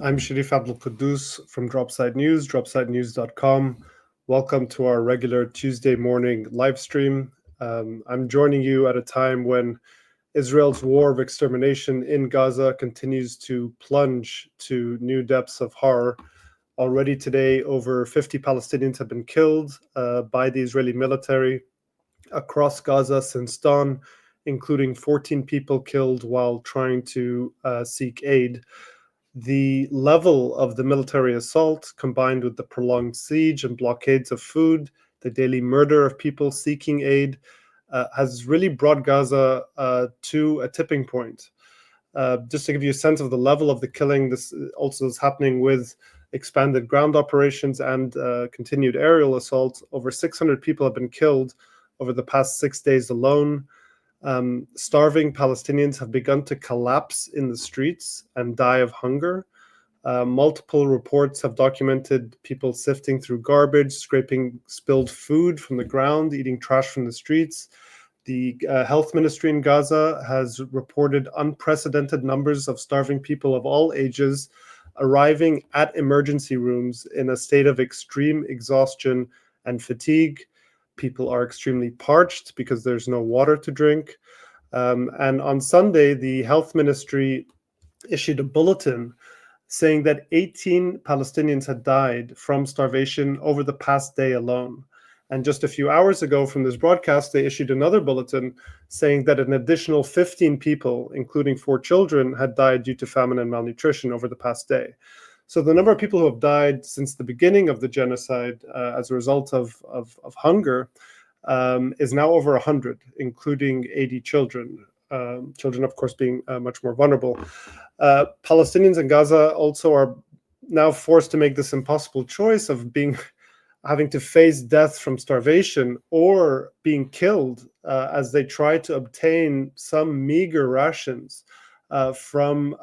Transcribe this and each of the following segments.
I'm Sharif Kouddous from Dropside News, dropsidenews.com. Welcome to our regular Tuesday morning live stream. I'm joining you at a time when Israel's war of extermination in Gaza continues to plunge to new depths of horror. Already today, over 50 Palestinians have been killed by the Israeli military across Gaza since dawn, including 14 people killed while trying to seek aid. The level of the military assault, combined with the prolonged siege and blockades of food, the daily murder of people seeking aid, has really brought Gaza to a tipping point. Just to give you a sense of the level of the killing, this also is happening with expanded ground operations and continued aerial assault. Over 600 people have been killed over the past 6 days alone. Starving Palestinians have begun to collapse in the streets and die of hunger. Multiple reports have documented people sifting through garbage, scraping spilled food from the ground, eating trash from the streets. The health ministry in Gaza has reported unprecedented numbers of starving people of all ages arriving at emergency rooms in a state of extreme exhaustion and fatigue. People are extremely parched because there's no water to drink. And on Sunday, the health ministry issued a bulletin saying that 18 Palestinians had died from starvation over the past day alone. And just a few hours ago from this broadcast, they issued another bulletin saying that an additional 15 people, including 4 children, had died due to famine and malnutrition over the past day. So the number of people who have died since the beginning of the genocide as a result of hunger is now over 100, including 80 children. Children, of course, being much more vulnerable. Palestinians in Gaza also are now forced to make this impossible choice of having to face death from starvation or being killed as they try to obtain some meager rations from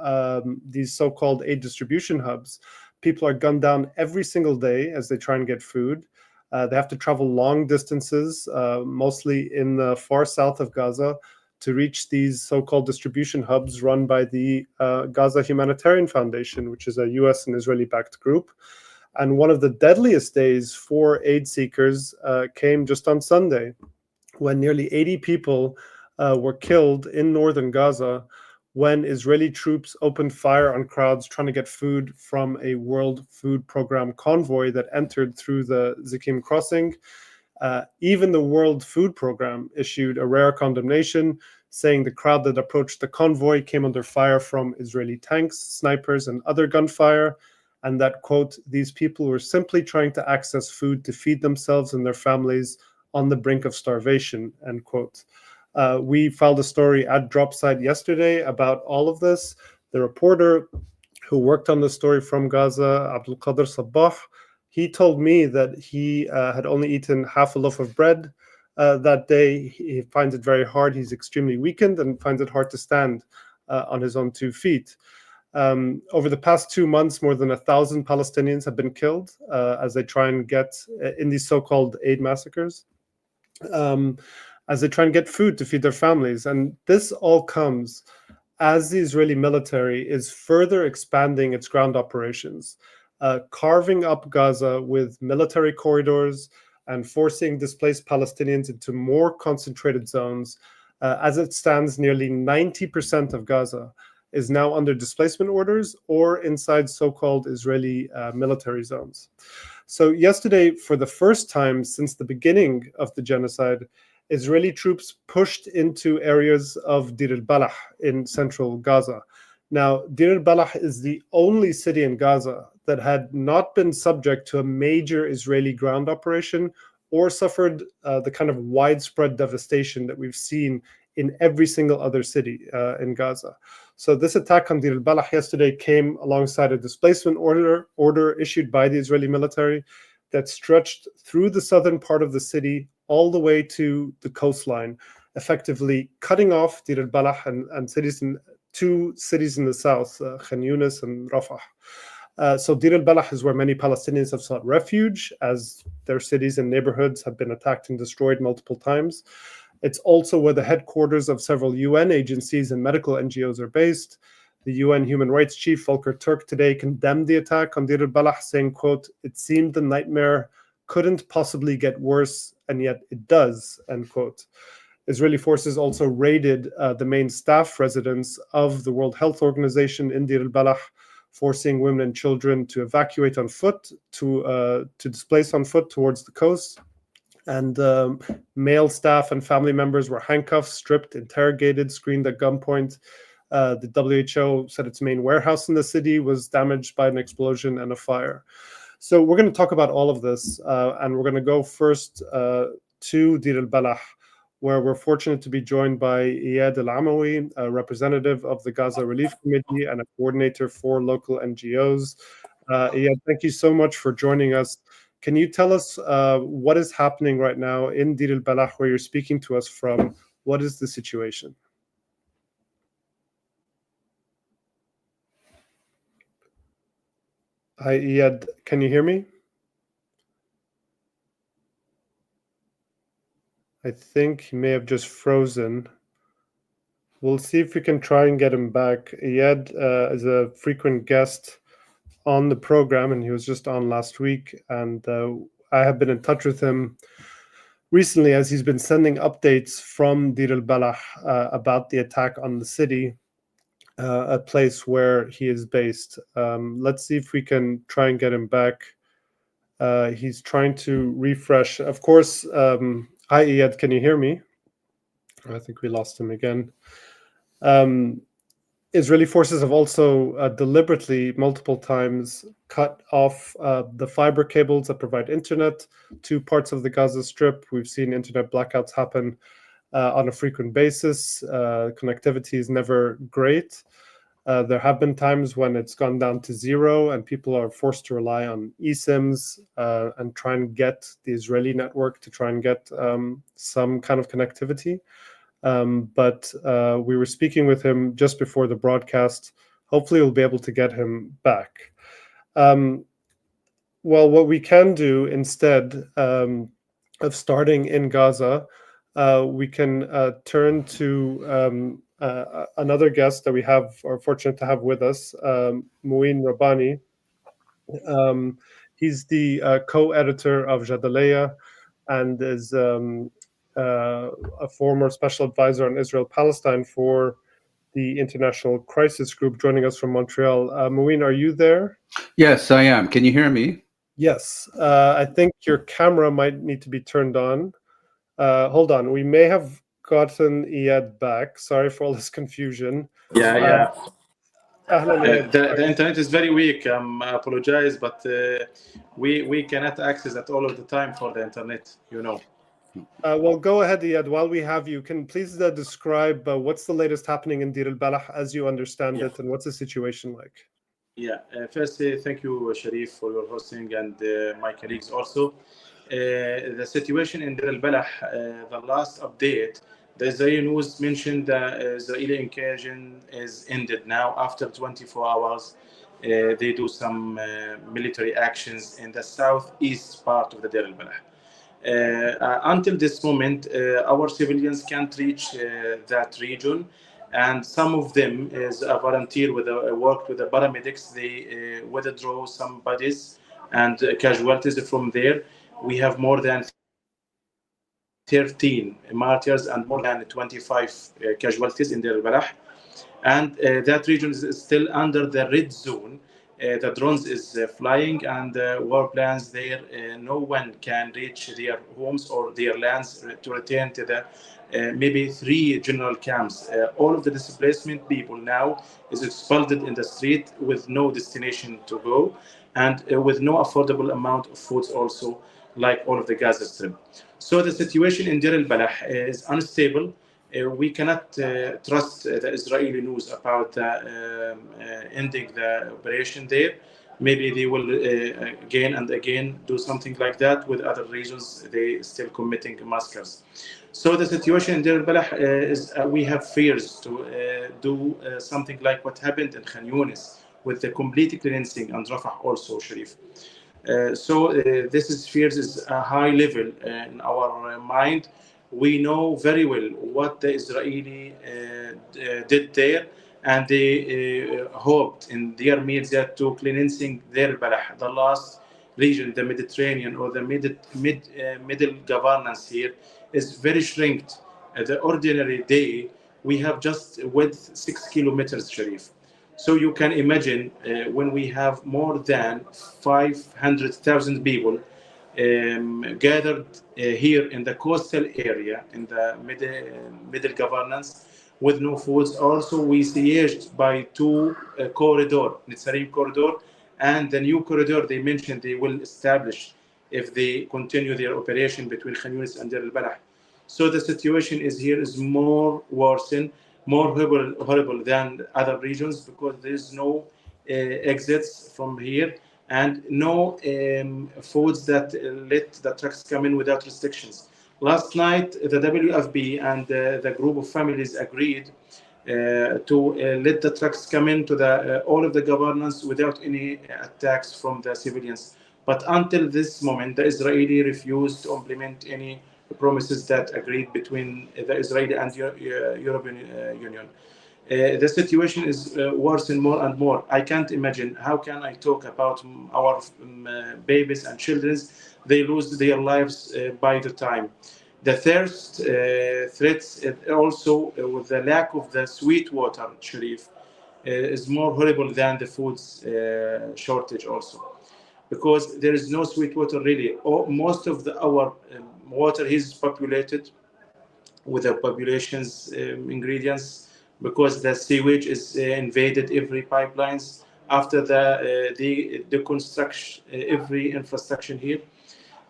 these so-called aid distribution hubs. People are gunned down every single day as they try and get food. They have to travel long distances, mostly in the far south of Gaza, to reach these so-called distribution hubs run by the Gaza Humanitarian Foundation, which is a US and Israeli-backed group. And one of the deadliest days for aid seekers came just on Sunday, when nearly 80 people were killed in northern Gaza when Israeli troops opened fire on crowds trying to get food from a World Food Program convoy that entered through the Zikim crossing. Even the World Food Program issued a rare condemnation, saying the crowd that approached the convoy came under fire from Israeli tanks, snipers, and other gunfire, and that, quote, these people were simply trying to access food to feed themselves and their families on the brink of starvation, end quote. We filed a story at Dropside yesterday about all of this. The reporter who worked on the story from Gaza, Abdel Sabah, he told me that he had only eaten half a loaf of bread that day. He finds it very hard. He's extremely weakened and finds it hard to stand on his own 2 feet. Over the past 2 months, more than 1,000 Palestinians have been killed as they try and get in these so-called aid massacres, as they try and get food to feed their families. And this all comes as the Israeli military is further expanding its ground operations, carving up Gaza with military corridors and forcing displaced Palestinians into more concentrated zones. As it stands, nearly 90% of Gaza is now under displacement orders or inside so-called Israeli military zones. So yesterday, for the first time since the beginning of the genocide, Israeli troops pushed into areas of Deir al-Balah in central Gaza. Now, Deir al-Balah is the only city in Gaza that had not been subject to a major Israeli ground operation or suffered the kind of widespread devastation that we've seen in every single other city in Gaza. So this attack on Deir al-Balah yesterday came alongside a displacement order issued by the Israeli military that stretched through the southern part of the city all the way to the coastline, effectively cutting off Deir al-Balah and two cities in the south, Khan Yunis and Rafah. So Deir al-Balah is where many Palestinians have sought refuge, as their cities and neighborhoods have been attacked and destroyed multiple times. It's also where the headquarters of several UN agencies and medical NGOs are based. The UN Human Rights Chief Volker Turk today condemned the attack on Deir al-Balah, saying, quote, "It seemed the nightmare couldn't possibly get worse, and yet it does," end quote. Israeli forces also raided the main staff residence of the World Health Organization in Deir al-Balah, forcing women and children to evacuate on foot, to displace on foot towards the coast. And male staff and family members were handcuffed, stripped, interrogated, screened at gunpoint. The WHO said its main warehouse in the city was damaged by an explosion and a fire. So we're going to talk about all of this, and we're going to go first to Deir al-Balah, where we're fortunate to be joined by Eyad al-Amawi, a representative of the Gaza Relief Committee and a coordinator for local NGOs. Eyad, thank you so much for joining us. Can you tell us what is happening right now in Deir al-Balah, where you're speaking to us from? What is the situation? Hi, Eyad, can you hear me? I think he may have just frozen. We'll see if we can try and get him back. Eyad is a frequent guest on the program, and he was just on last week. And I have been in touch with him recently as he's been sending updates from Deir al-Balah about the attack on the city, a place where he is based. Let's see if we can try and get him back. He's trying to refresh. Of course, hi, Eyad, can you hear me? I think we lost him again. Israeli forces have also deliberately, multiple times, cut off the fiber cables that provide internet to parts of the Gaza Strip. We've seen internet blackouts happen on a frequent basis. Connectivity is never great. There have been times when it's gone down to zero and people are forced to rely on eSIMs and try and get the Israeli network to try and get some kind of connectivity. But we were speaking with him just before the broadcast. Hopefully we'll be able to get him back. Well, what we can do instead of starting in Gaza, we can turn to another guest that we are fortunate to have with us, Mouin Rabbani. He's the co-editor of Jadaleya and is a former special advisor on Israel-Palestine for the International Crisis Group, joining us from Montreal. Mouin, are you there? Yes, I am. Can you hear me? Yes. I think your camera might need to be turned on. Hold on. We may have gotten Eyad back. Sorry for all this confusion. Yeah. The internet is very weak. I apologize, but we cannot access at all of the time for the internet, Well, go ahead, Eyad. While we have you, can please describe what's the latest happening in Deir al-Balah as you understand it, and what's the situation like? Yeah. Firstly, thank you, Sharif, for your hosting, and my colleagues also. The situation in Deir al-Balah, the last update, the Israeli news mentioned the Israeli incursion is ended now after 24 hours. They do some military actions in the southeast part of the Deir al-Balah. Until this moment, our civilians can't reach that region, and some of them, as a volunteer worked with the paramedics, they withdraw some bodies and casualties from there. We have more than 13 martyrs and more than 25 casualties in Deir al-Balah. And that region is still under the red zone. The drones is flying, and war plans there. No one can reach their homes or their lands to return to the maybe 3 general camps. All of the displacement people now is expelled in the street with no destination to go, and with no affordable amount of food also, like all of the Gaza Strip. So the situation in Deir al-Balah is unstable. We cannot trust the Israeli news about ending the operation there. Maybe they will again and again do something like that with other regions. They still committing massacres. So the situation in Deir al-Balah is we have fears to do something like what happened in Khan Yunis with the complete cleansing and Rafah also, Sharif. So this fears is a high level in our mind. We know very well what the Israeli did there, and they hoped in their media to cleansing Deir al-Balah, the last region, the Mediterranean or the middle governance here is very shrinked. The ordinary day we have just width 6 kilometers, Sharif. So you can imagine when we have more than 500,000 people gathered here in the coastal area, in the middle governance, with no foods. Also, we sieged by two corridor, Nitsarim corridor, and the new corridor they mentioned they will establish if they continue their operation between Khan Yunis and Deir al-Balah. So the situation is here is more worsened, more horrible than other regions because there is no exits from here and no foods that let the trucks come in without restrictions. Last night, the WFP and the group of families agreed to let the trucks come into all of the governance without any attacks from the civilians. But until this moment, the Israeli refused to implement any promises that agreed between the Israeli and European Union. The situation is worsening more and more. I can't imagine how can I talk about our babies and children. They lose their lives by the time. The thirst threats also with the lack of the sweet water, Sharif, is more horrible than the food shortage also. Because there is no sweet water really. Most of our water is populated with the population's ingredients because the sewage is invaded every pipelines after the construction every infrastructure here.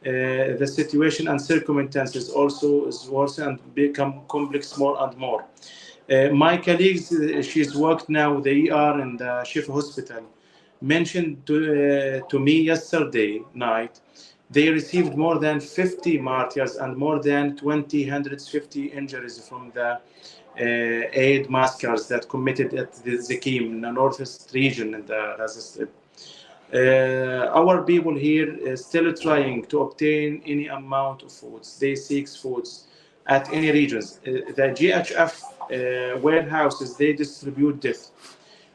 The situation and circumstances also is worse and become complex more and more. My colleagues, she's worked now with the ER in the Shifa hospital, mentioned to me yesterday night they received more than 50 martyrs and more than 150 injuries from the Eyad massacres that committed at the Zakim in the northeast region in the Gaza Strip. Our people here is still trying to obtain any amount of foods. They seek foods at any regions. The GHF warehouses, they distribute death.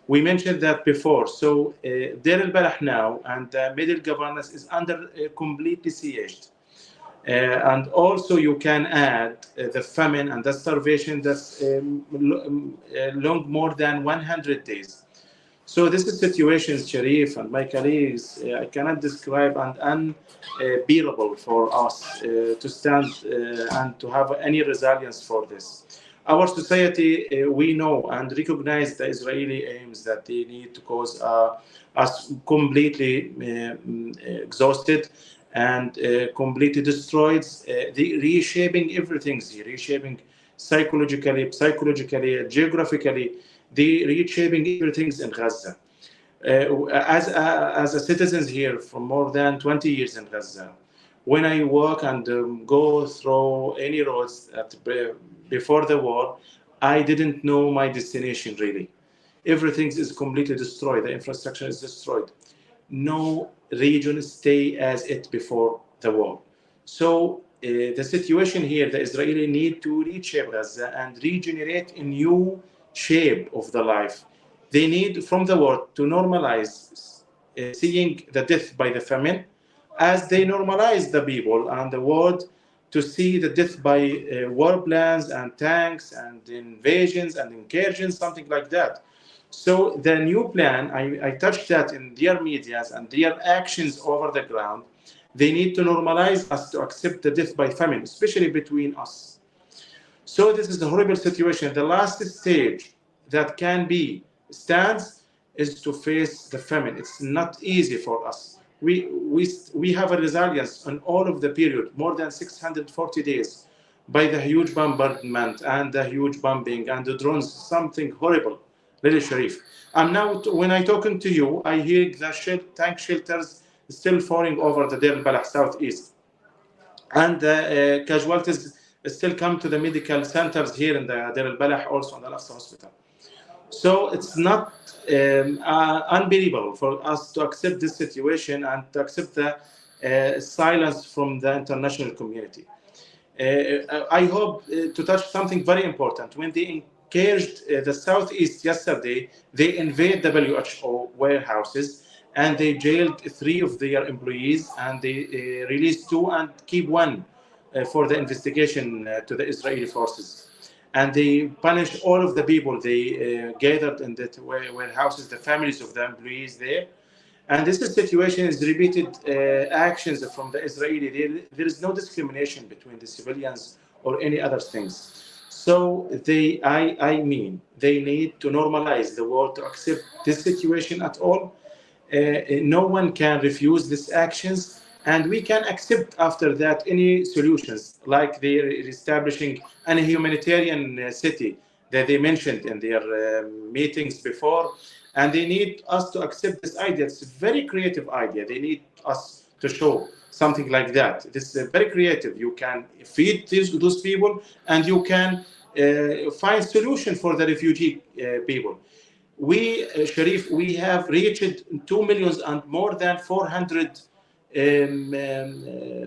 We mentioned that before. So Deir al-Balah now and the middle governance is under completely sieged. And also you can add the famine and the starvation that's long more than 100 days. So this is situation, Sharif and my colleagues, I cannot describe and unbearable for us to stand and to have any resilience for this. Our society, we know and recognize the Israeli aims that they need to cause us completely exhausted and completely destroyed. They reshaping everything, reshaping psychologically, geographically, they reshaping everything in Gaza. As a citizen here for more than 20 years in Gaza, when I walk and go through any roads before the war, I didn't know my destination really. Everything is completely destroyed. The infrastructure is destroyed. No region stay as it before the war. So the situation here, the Israeli need to reshape Gaza and regenerate a new shape of the life. They need from the war to normalize seeing the death by the famine as they normalize the people and the world to see the death by war plans and tanks and invasions and incursions, something like that. So the new plan, I touched that in their medias and their actions over the ground, they need to normalize us to accept the death by famine, especially between us. So this is a horrible situation. The last stage that can be stands is to face the famine. It's not easy for us. We have a resilience on all of the period, more than 640 days, by the huge bombardment and the huge bombing and the drones, something horrible, really, Sharif. And now, when I talking to you, I hear the tank shelters still falling over the Deir al-Balah southeast. And the casualties still come to the medical centers here in the Deir al-Balah, also in the Al-Aqsa hospital. So it's not unbelievable for us to accept this situation and to accept the silence from the international community. I hope to touch something very important. When they caged the southeast yesterday. They invade the WHO warehouses and they jailed 3 of their employees, and they released 2 and keep 1 for the investigation to the Israeli forces. And they punished all of the people they gathered in the warehouses, the families of the employees there. And this situation is repeated actions from the Israeli. There is no discrimination between the civilians or any other things. So I mean, they need to normalize the world to accept this situation at all. No one can refuse these actions, and we can accept after that any solutions, like they're establishing a humanitarian city that they mentioned in their meetings before. And they need us to accept this idea. It's a very creative idea. They need us to show something like that. This is very creative. You can feed those people, and you can find solution for the refugee people. We, Sharif, we have reached 2 million and more than 400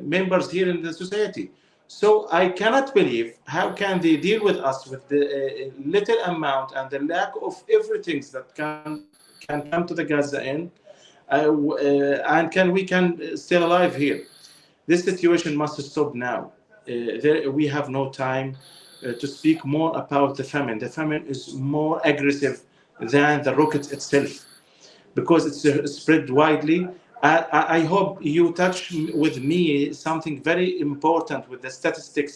members here in the society. So I cannot believe how can they deal with us with the little amount and the lack of everything that can come to the Gaza end, and we can still alive here. This situation must stop now. We have no time to speak more about the famine. The famine is more aggressive than the rocket itself because it's spread widely. I hope you touch with me something very important with the statistics.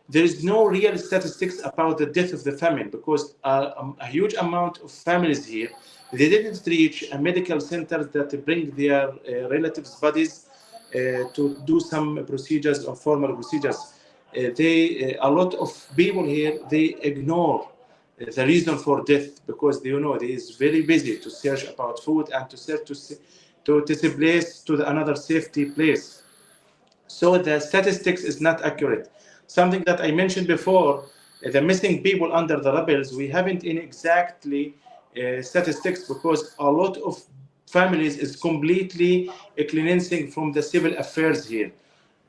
There is no real statistics about the death of the famine because a huge amount of families here, they didn't reach a medical center that bring their relatives' bodies to do some procedures or formal procedures. A lot of people here, they ignore the reason for death because they is very busy to search about food and to search to displace to another safety place. So the statistics is not accurate. Something that I mentioned before, the missing people under the rubbles, we haven't in exactly statistics because a lot of families is completely cleansing from the civil affairs here.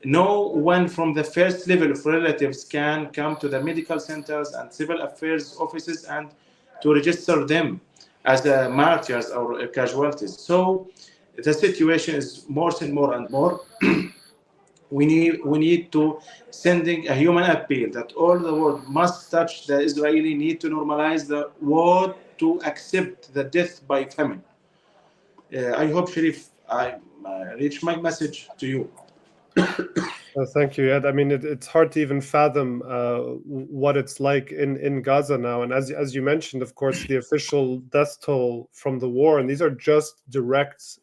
No one from the first level of relatives can come to the medical centers and civil affairs offices and to register them as martyrs or casualties. So the situation is more and more and more. we need to sending a human appeal that all the world must touch the Israeli need to normalize the world to accept the death by famine. I hope, Sharif, I reach my message to you. Thank you, Ed. I mean, it's hard to even fathom what it's like in Gaza now. And as you mentioned, of course, the official death toll from the war, and these are just direct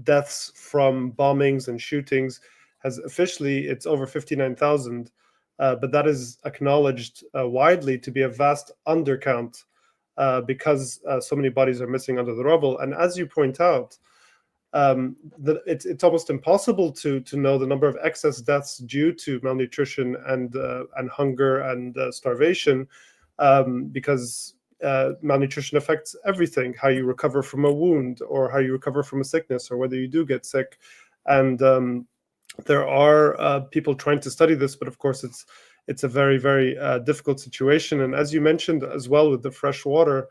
deaths from bombings and shootings, has officially, it's over 59,000. But that is acknowledged widely to be a vast undercount because so many bodies are missing under the rubble. And as you point out, it's almost impossible to know the number of excess deaths due to malnutrition and hunger and starvation because malnutrition affects everything: how you recover from a wound, or how you recover from a sickness, or whether you do get sick. And there are people trying to study this, but of course it's a very, very difficult situation. And as you mentioned as well with the fresh water,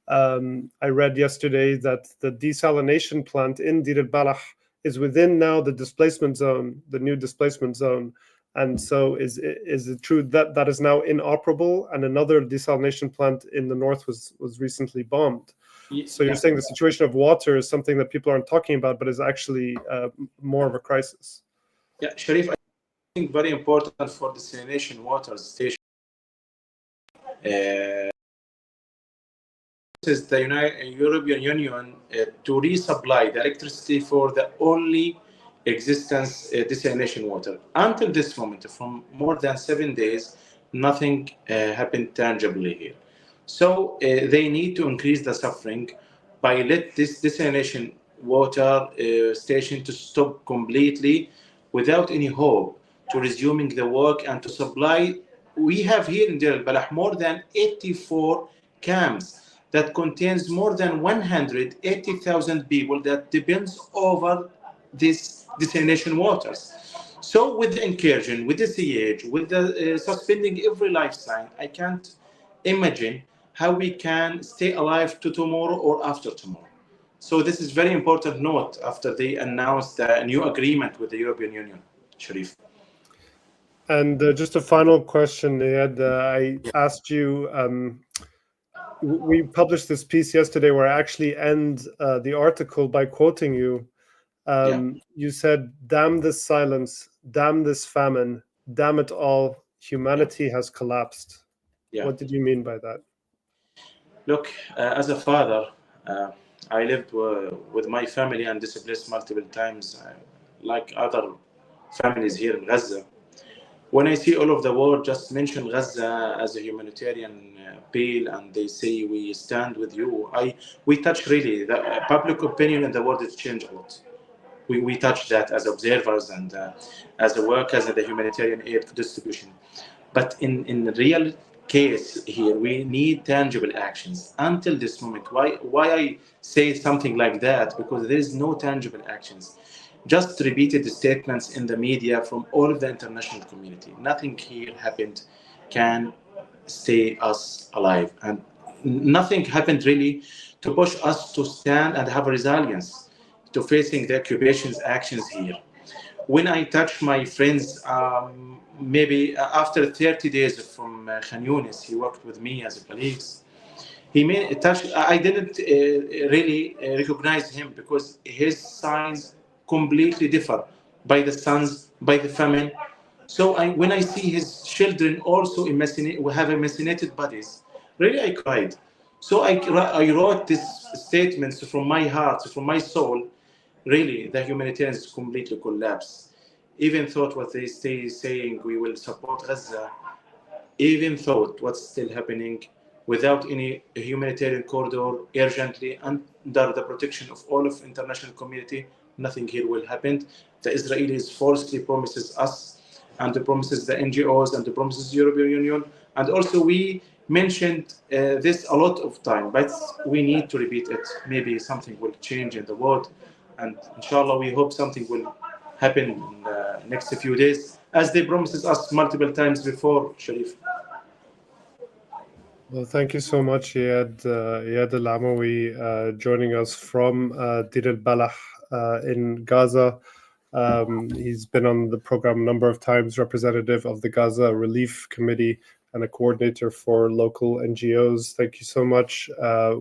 I read yesterday that the desalination plant in Deir al-Balah is within now the displacement zone, the new displacement zone. And so is it true that that is now inoperable, and another desalination plant in the north was recently bombed? So you're saying the situation of water is something that people aren't talking about, but is actually more of a crisis. Yeah, Sharif, I think very important for desalination water station. Is the European Union to resupply the electricity for the only existence desalination water. Until this moment, from more than 7 days, nothing happened tangibly here. So they need to increase the suffering by let this desalination water station to stop completely without any hope to resuming the work and to supply. We have here in Deir al-Balah more than 84 camps that contains more than 180,000 people that depends over this desalination waters. So with the incursion, with the siege, with the suspending every life sign, I can't imagine how we can stay alive to tomorrow or after tomorrow. So this is very important note after they announced a new agreement with the European Union, Sharif. And just a final question, Eyad. I asked you, we published this piece yesterday where I actually end the article by quoting you. Yeah, You said, "Damn this silence, damn this famine, damn it all, yeah, humanity has collapsed." yeah. What did you mean by that? Look, as a father, I lived with my family and displaced multiple times, like other families here in Gaza. When I see all of the world just mention Gaza as a humanitarian appeal and they say we stand with you, we touch really the public opinion in the world has changed a lot. We touch that as observers and as workers in the humanitarian aid distribution. But in the real case here, we need tangible actions. Until this moment, why I say something like that? Because there is no tangible actions. Just repeated statements in the media from all of the international community. Nothing here happened can stay us alive. And nothing happened really to push us to stand and have resilience to facing the occupation's actions here. When I touch my friends, maybe after 30 days from Khan Yunis, he worked with me as a colleague. He made touch. I didn't really recognize him because his signs completely differ by the suns, by the famine. So when I see his children also have emaciated bodies, really I cried. So I wrote these statements from my heart, from my soul. Really, the humanitarians completely collapse. Even thought what they stay saying, we will support Gaza, even thought what's still happening without any humanitarian corridor urgently under the protection of all of international community, nothing here will happen. The Israelis falsely promises us and promises the NGOs and promises the European Union. And also we mentioned this a lot of time, but we need to repeat it. Maybe something will change in the world. And inshallah, we hope something will happen in the next few days, as they promised us multiple times before, Sharif. Well, thank you so much, Eyad al-Amawi, joining us from Deir al-Balah in Gaza. He's been on the program a number of times, representative of the Gaza Relief Committee and a coordinator for local NGOs. Thank you so much.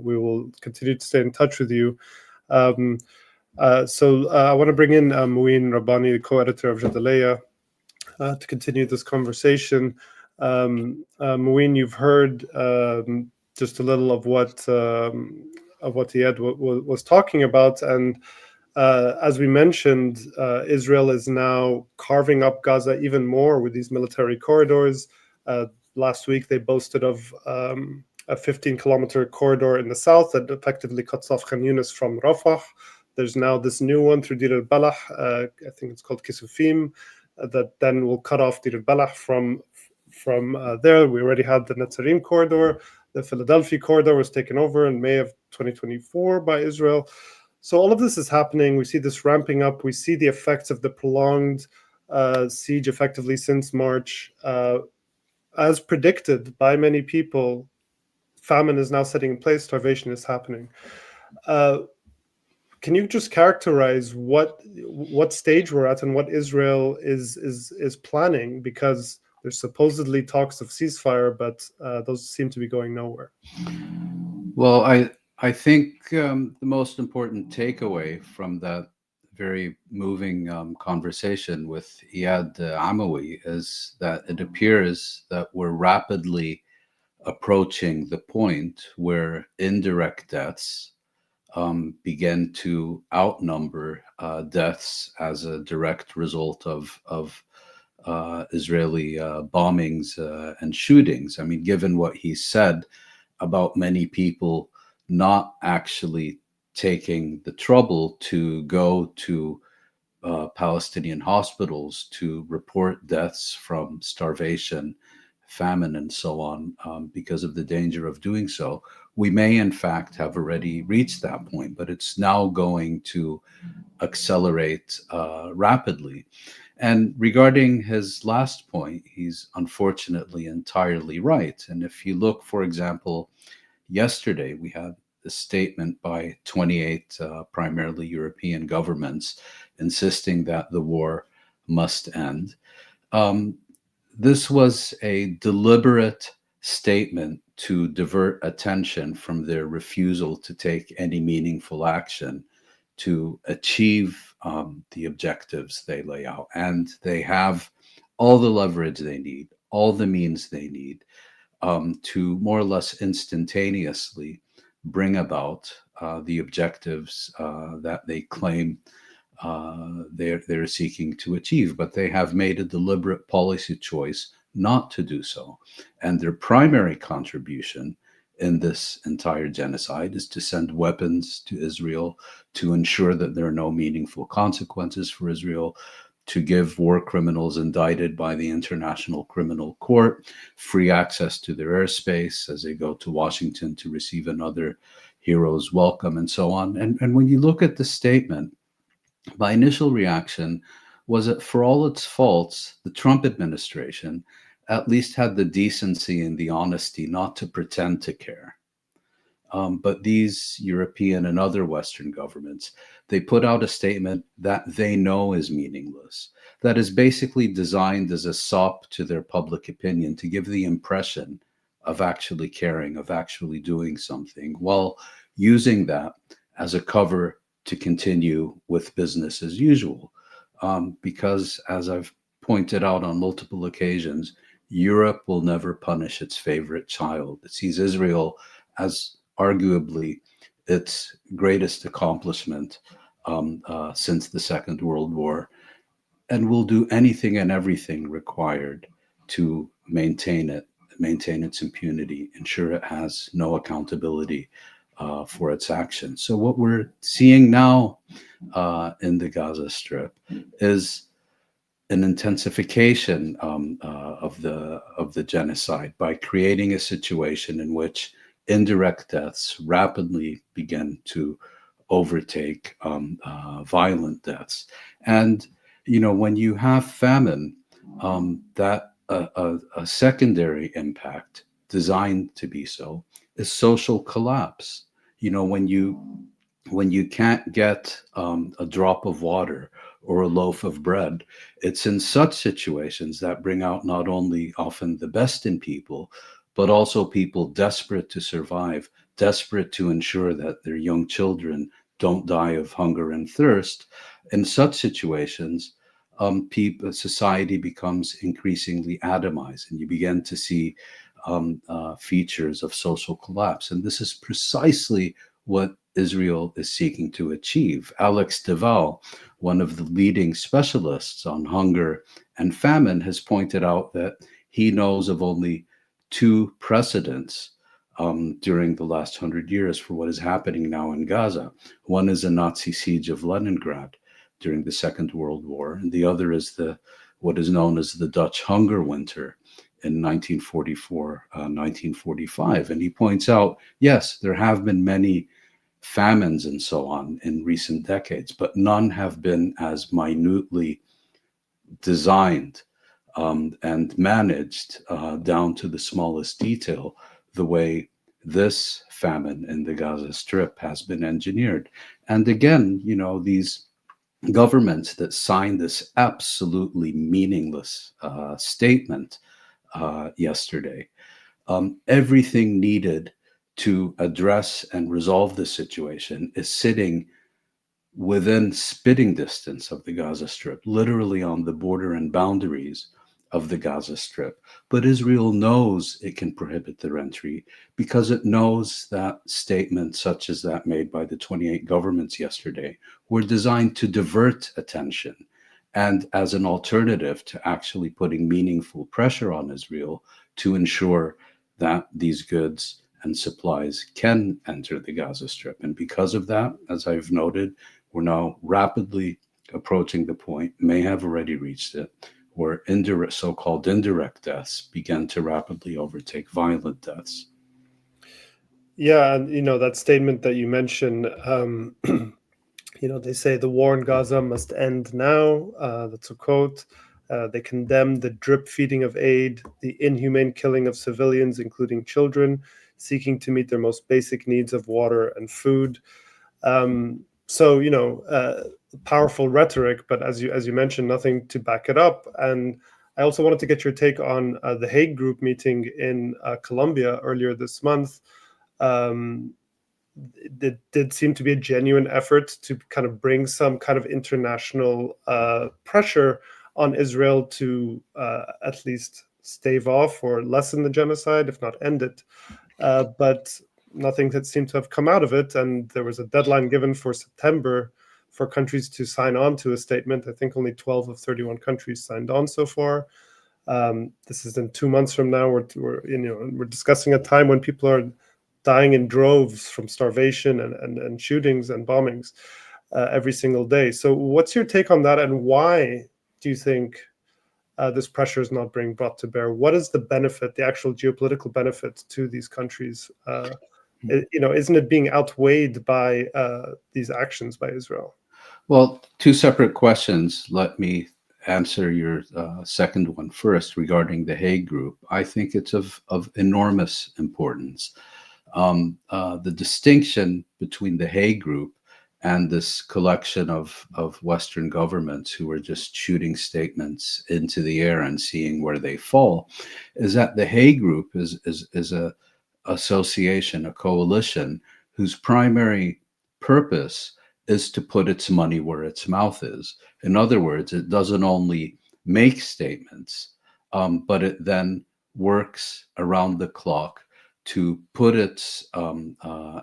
We will continue to stay in touch with you. So I want to bring in Mouin Rabbani, the co-editor of Jadaleya, to continue this conversation. Mouin, you've heard just a little of what Eyad was talking about, and as we mentioned, Israel is now carving up Gaza even more with these military corridors. Last week, they boasted of a 15-kilometer corridor in the south that effectively cuts off Khan Yunis from Rafah. There's now this new one through Deir al-Balah, I think it's called Kisufim, that then will cut off Deir al-Balah from there. We already had the Netzarim corridor. The Philadelphia corridor was taken over in May of 2024 by Israel. So all of this is happening. We see this ramping up. We see the effects of the prolonged siege effectively since March. As predicted by many people, famine is now setting in place. Starvation is happening. Can you just characterize what stage we're at and what Israel is planning? Because there's supposedly talks of ceasefire, but those seem to be going nowhere. Well, I think the most important takeaway from that very moving conversation with Eyad Amawi is that it appears that we're rapidly approaching the point where indirect deaths begin to outnumber deaths as a direct result of Israeli bombings and shootings. I mean, given what he said about many people not actually taking the trouble to go to Palestinian hospitals to report deaths from starvation, famine, and so on, because of the danger of doing so, we may in fact have already reached that point, but it's now going to accelerate rapidly. And regarding his last point, he's unfortunately entirely right. And if you look, for example, yesterday we had a statement by 28 primarily European governments insisting that the war must end. This was a deliberate statement to divert attention from their refusal to take any meaningful action to achieve the objectives they lay out. And they have all the leverage they need, all the means they need to more or less instantaneously bring about the objectives that they claim they're seeking to achieve. But they have made a deliberate policy choice not to do so. And their primary contribution in this entire genocide is to send weapons to Israel, to ensure that there are no meaningful consequences for Israel, to give war criminals indicted by the International Criminal Court free access to their airspace as they go to Washington to receive another hero's welcome, and so on. And when you look at the statement, my initial reaction was that for all its faults, the Trump administration at least had the decency and the honesty not to pretend to care. But these European and other Western governments, they put out a statement that they know is meaningless, that is basically designed as a sop to their public opinion to give the impression of actually caring, of actually doing something, while using that as a cover to continue with business as usual. Because as I've pointed out on multiple occasions, Europe will never punish its favorite child. It sees Israel as arguably its greatest accomplishment since the Second World War, and will do anything and everything required to maintain its impunity, ensure it has no accountability for its actions. So what we're seeing now in the Gaza Strip is an intensification of the genocide by creating a situation in which indirect deaths rapidly begin to overtake violent deaths. And when you have famine, that a secondary impact designed to be so is social collapse. When you can't get a drop of water or a loaf of bread, it's in such situations that bring out not only often the best in people, but also people desperate to survive, desperate to ensure that their young children don't die of hunger and thirst. In such situations, society becomes increasingly atomized, and you begin to see features of social collapse. And this is precisely what Israel is seeking to achieve. Alex de Waal, one of the leading specialists on hunger and famine, has pointed out that he knows of only two precedents during the last 100 years for what is happening now in Gaza. One is the Nazi siege of Leningrad during the Second World War, and the other is what is known as the Dutch hunger winter in 1944, 1945. And he points out, yes, there have been many famines and so on in recent decades, but none have been as minutely designed and managed down to the smallest detail the way this famine in the Gaza Strip has been engineered. And again, these governments that signed this absolutely meaningless statement yesterday, everything needed to address and resolve the situation is sitting within spitting distance of the Gaza Strip, literally on the border and boundaries of the Gaza Strip. But Israel knows it can prohibit their entry because it knows that statements such as that made by the 28 governments yesterday were designed to divert attention and as an alternative to actually putting meaningful pressure on Israel to ensure that these goods and supplies can enter the Gaza Strip. And because of that, as I've noted, we're now rapidly approaching the point, may have already reached it, where so-called indirect deaths began to rapidly overtake violent deaths. Yeah, and that statement that you mentioned, They say the war in Gaza must end now. That's a quote. They condemn the drip feeding of aid, the inhumane killing of civilians, including children, seeking to meet their most basic needs of water and food. So, powerful rhetoric, but as you mentioned, nothing to back it up. And I also wanted to get your take on the Hague Group meeting in Colombia earlier this month. It did seem to be a genuine effort to kind of bring some kind of international pressure on Israel to at least stave off or lessen the genocide, if not end it. But nothing that seemed to have come out of it. And there was a deadline given for September for countries to sign on to a statement. I think only 12 of 31 countries signed on so far. This is in 2 months from now. We're discussing a time when people are dying in droves from starvation and shootings and bombings every single day. So what's your take on that, and why do you think this pressure is not being brought to bear? What is the benefit, the actual geopolitical benefit to these countries? Isn't it being outweighed by these actions by Israel? Well, two separate questions. Let me answer your second one first regarding the Hague Group. I think it's of enormous importance. The distinction between the Hague Group and this collection of Western governments who are just shooting statements into the air and seeing where they fall is that the Hague Group is a association, a coalition whose primary purpose is to put its money where its mouth is. In other words, it doesn't only make statements, but it then works around the clock to put its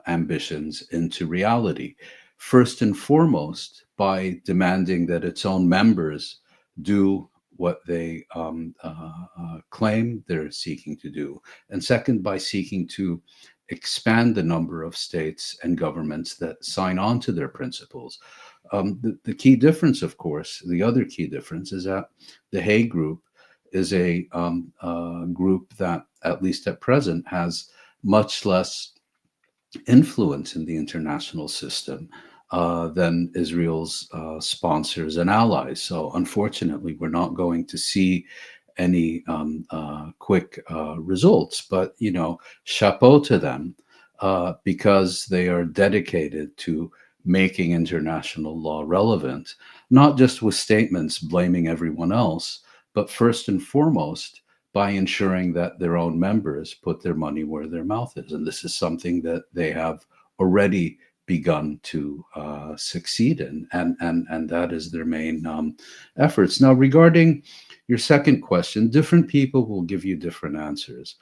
ambitions into reality. First and foremost, by demanding that its own members do what they claim they're seeking to do. And second, by seeking to expand the number of states and governments that sign on to their principles. The key difference, of course, the other key difference is that the Hague Group is a group that, at least at present, has much less influence in the international system than Israel's sponsors and allies. So unfortunately, we're not going to see any quick results, but chapeau to them because they are dedicated to making international law relevant, not just with statements blaming everyone else, but first and foremost by ensuring that their own members put their money where their mouth is. And this is something that they have already begun to succeed in, and that is their main efforts. Now, regarding your second question, different people will give you different answers.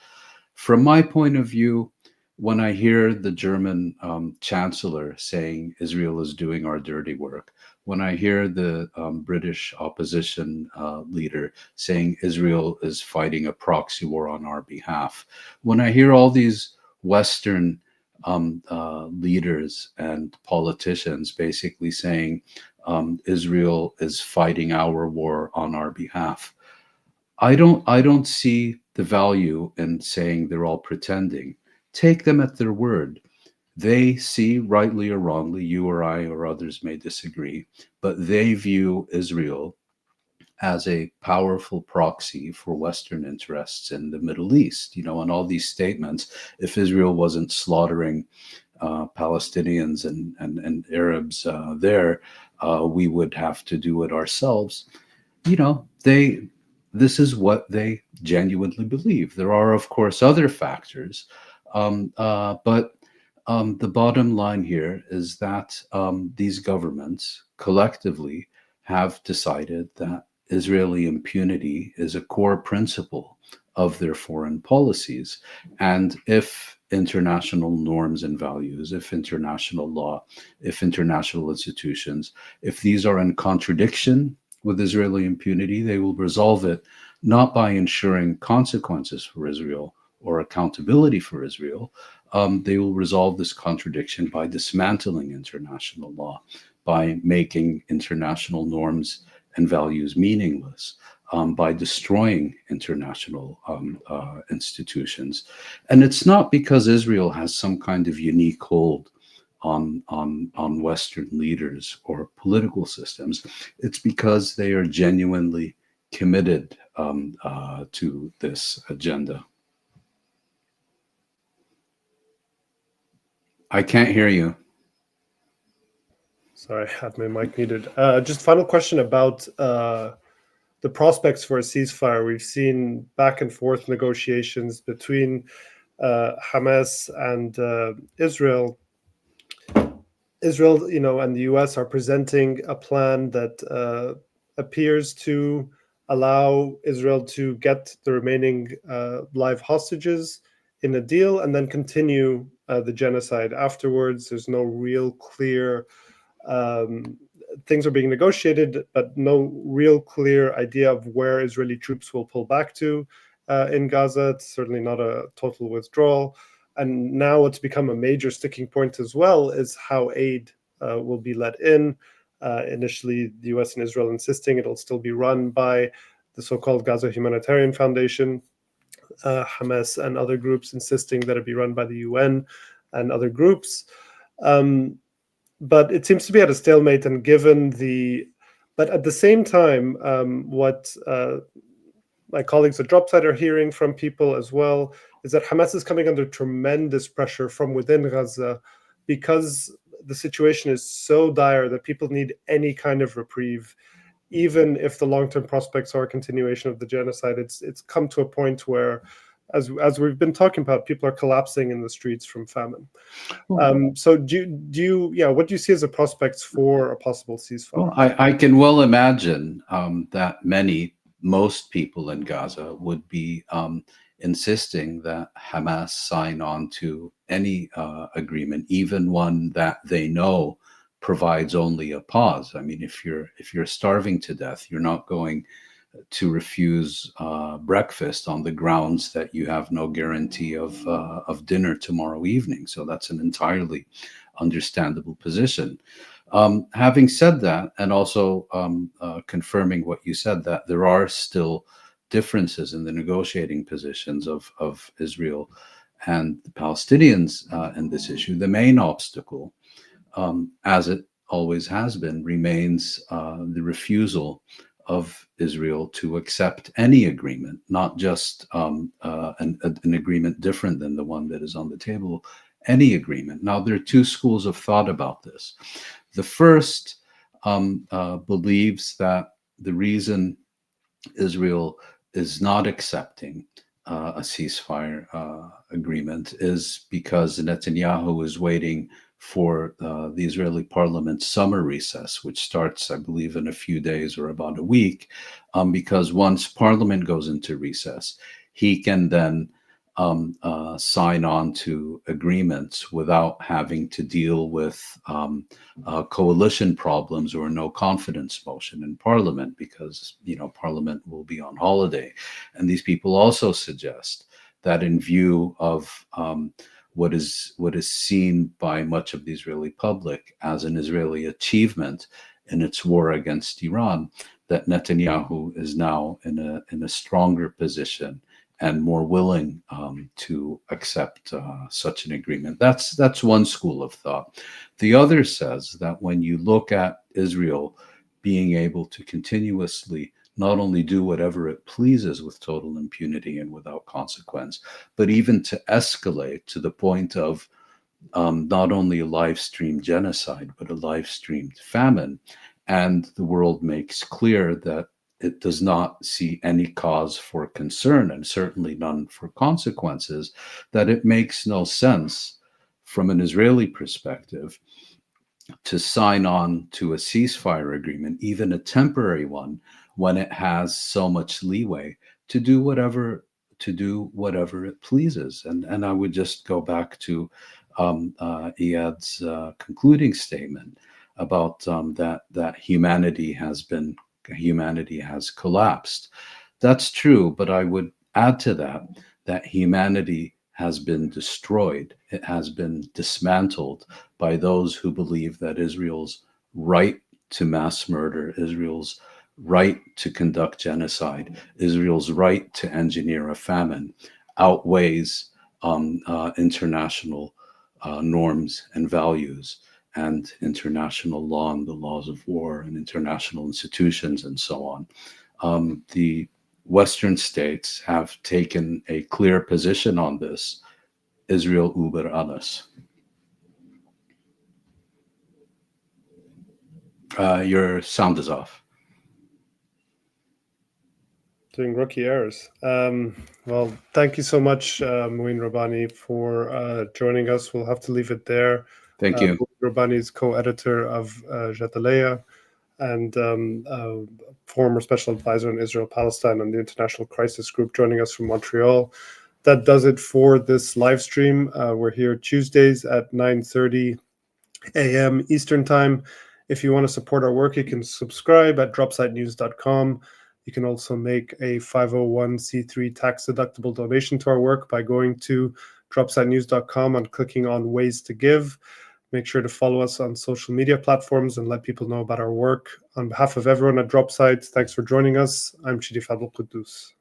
From my point of view, when I hear the German chancellor saying Israel is doing our dirty work, when I hear the British opposition leader saying Israel is fighting a proxy war on our behalf, when I hear all these Western leaders and politicians basically saying Israel is fighting our war on our behalf, I don't see the value in saying they're all pretending. Take them at their word. They see, rightly or wrongly, you or I or others may disagree, but they view Israel as a powerful proxy for Western interests in the Middle East. And all these statements, if Israel wasn't slaughtering Palestinians and Arabs there, we would have to do it ourselves. This is what they genuinely believe. There are, of course, other factors, but the bottom line here is that these governments collectively have decided that Israeli impunity is a core principle of their foreign policies. And if international norms and values, if international law, if international institutions, if these are in contradiction with Israeli impunity, they will resolve it not by ensuring consequences for Israel or accountability for Israel. They will resolve this contradiction by dismantling international law, by making international norms and values meaningless, by destroying international institutions. And it's not because Israel has some kind of unique hold on Western leaders or political systems. It's because they are genuinely committed to this agenda. I can't hear you. Sorry, I had my mic muted. Just final question about the prospects for a ceasefire. We've seen back and forth negotiations between Hamas and Israel. Israel, and the US are presenting a plan that appears to allow Israel to get the remaining live hostages in a deal and then continue the genocide afterwards. There's no real clear things are being negotiated, but no real clear idea of where Israeli troops will pull back to in Gaza. It's certainly not a total withdrawal. And now what's become a major sticking point as well is how aid will be let in. Initially, the US and Israel insisting it'll still be run by the so-called Gaza Humanitarian Foundation, Hamas and other groups insisting that it be run by the UN and other groups. But it seems to be at a stalemate, and but at the same time, what my colleagues at Dropside are hearing from people as well is that Hamas is coming under tremendous pressure from within Gaza because the situation is so dire that people need any kind of reprieve, even if the long-term prospects are a continuation of the genocide. It's come to a point where, as we've been talking about, people are collapsing in the streets from famine. So do you what do you see as the prospects for a possible ceasefire? Well, I can well imagine that most people in Gaza would be insisting that Hamas sign on to any agreement, even one that they know provides only a pause. I mean, if you're starving to death, you're not going to refuse breakfast on the grounds that you have no guarantee of dinner tomorrow evening. So that's an entirely understandable position. Having said that, and also confirming what you said, that there are still differences in the negotiating positions of Israel and the Palestinians in this issue, the main obstacle, as it always has been, remains the refusal of Israel to accept any agreement, not just an agreement different than the one that is on the table, any agreement. Now, there are two schools of thought about this. The first believes that the reason Israel is not accepting a ceasefire agreement is because Netanyahu is waiting for the Israeli parliament's summer recess, which starts, I believe, in a few days or about a week, because once parliament goes into recess, he can then sign on to agreements without having to deal with coalition problems or no confidence motion in parliament, because parliament will be on holiday. And these people also suggest that in view of what is seen by much of the Israeli public as an Israeli achievement in its war against Iran, that Netanyahu is now in a stronger position and more willing to accept such an agreement. That's one school of thought. The other says that when you look at Israel being able to continuously not only do whatever it pleases with total impunity and without consequence, but even to escalate to the point of not only a live-streamed genocide, but a live-streamed famine. And the world makes clear that it does not see any cause for concern, and certainly none for consequences, that it makes no sense from an Israeli perspective to sign on to a ceasefire agreement, even a temporary one, when it has so much leeway to do whatever it pleases. And I would just go back to Eyad's concluding statement about that humanity has collapsed. That's true, but I would add to that humanity has been destroyed. It has been dismantled by those who believe that Israel's right to mass murder, Israel's right to conduct genocide, Israel's right to engineer a famine outweighs international norms and values and international law and the laws of war and international institutions and so on. The Western states have taken a clear position on this. Israel über alles. Your sound is off. Doing rookie errors. Well, thank you so much, Mouin Rabbani, for joining us. We'll have to leave it there. Thank you. Mouin Rabbani is co-editor of Jadaleya and former special advisor on Israel-Palestine and the International Crisis Group, joining us from Montreal. That does it for this live stream. We're here Tuesdays at 9:30 a.m. Eastern Time. If you want to support our work, you can subscribe at dropsitenews.com. You can also make a 501c3 tax-deductible donation to our work by going to dropsitenews.com and clicking on Ways to Give. Make sure to follow us on social media platforms and let people know about our work. On behalf of everyone at Dropsite, thanks for joining us. I'm Sharif Kouddous.